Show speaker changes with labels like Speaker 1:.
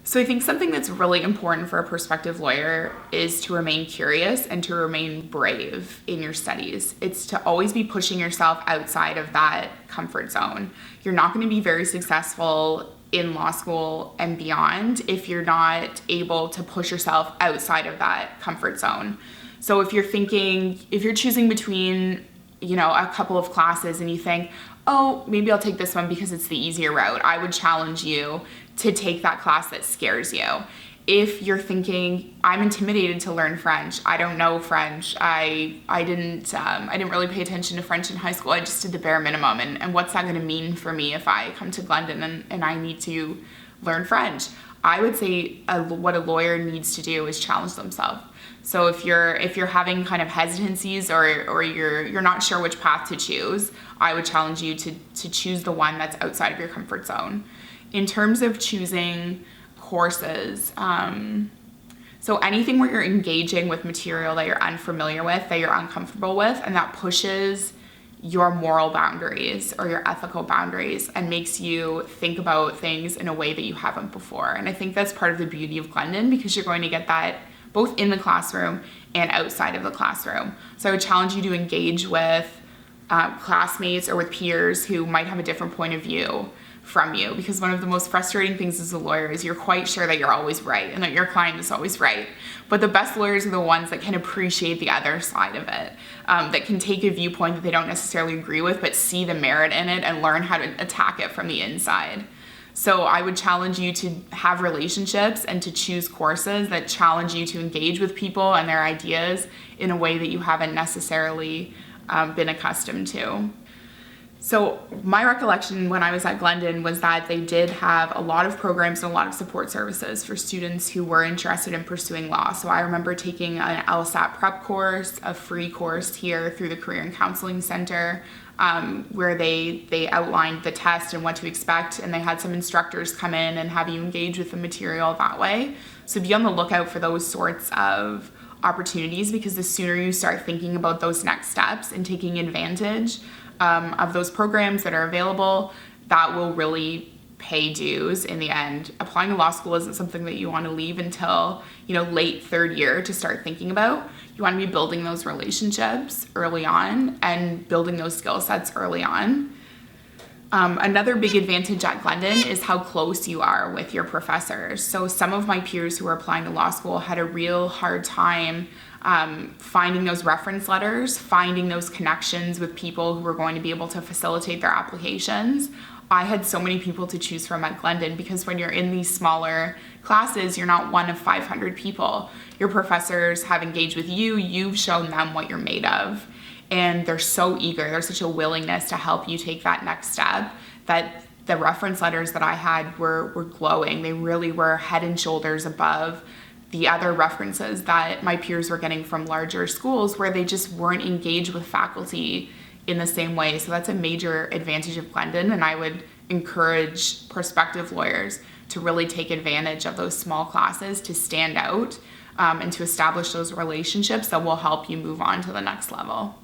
Speaker 1: So I think something that's really important for a prospective lawyer is to remain curious and to remain brave in your studies. It's to always be pushing yourself outside of that comfort zone. You're not going to be very successful in law school and beyond if you're not able to push yourself outside of that comfort zone. So if you're choosing between, a couple of classes and you think, oh, maybe I'll take this one because it's the easier route, I would challenge you to take that class that scares you. If you're thinking, I'm intimidated to learn French, I don't know French, I didn't really pay attention to French in high school, I just did the bare minimum, and what's that gonna mean for me if I come to Glendon and I need to learn French? I would say what a lawyer needs to do is challenge themselves. So if you're having kind of hesitancies or you're not sure which path to choose, I would challenge you to choose the one that's outside of your comfort zone. In terms of choosing courses, so anything where you're engaging with material that you're unfamiliar with, that you're uncomfortable with, and that pushes your moral boundaries or your ethical boundaries and makes you think about things in a way that you haven't before. And I think that's part of the beauty of Glendon, because you're going to get that both in the classroom and outside of the classroom. So I would challenge you to engage with classmates or with peers who might have a different point of view from you, because one of the most frustrating things as a lawyer is you're quite sure that you're always right and that your client is always right. But the best lawyers are the ones that can appreciate the other side of it, that can take a viewpoint that they don't necessarily agree with, but see the merit in it and learn how to attack it from the inside. So I would challenge you to have relationships and to choose courses that challenge you to engage with people and their ideas in a way that you haven't necessarily been accustomed to. So my recollection when I was at Glendon was that they did have a lot of programs and a lot of support services for students who were interested in pursuing law. So I remember taking an LSAT prep course, a free course here through the Career and Counseling Center, where they outlined the test and what to expect, and they had some instructors come in and have you engage with the material that way. So be on the lookout for those sorts of opportunities, because the sooner you start thinking about those next steps and taking advantage of those programs that are available, that will really pay dues in the end. Applying to law school isn't something that you want to leave until late third year to start thinking about. You want to be building those relationships early on and building those skill sets early on. Another big advantage at Glendon is how close you are with your professors. So some of my peers who are applying to law school had a real hard time finding those reference letters, finding those connections with people who were going to be able to facilitate their applications. I had so many people to choose from at Glendon, because when you're in these smaller classes, you're not one of 500 people. Your professors have engaged with you, you've shown them what you're made of, and they're so eager, there's such a willingness to help you take that next step, that the reference letters that I had were glowing. They really were head and shoulders above the other references that my peers were getting from larger schools where they just weren't engaged with faculty in the same way. So that's a major advantage of Glendon, and I would encourage prospective lawyers to really take advantage of those small classes to stand out and to establish those relationships that will help you move on to the next level.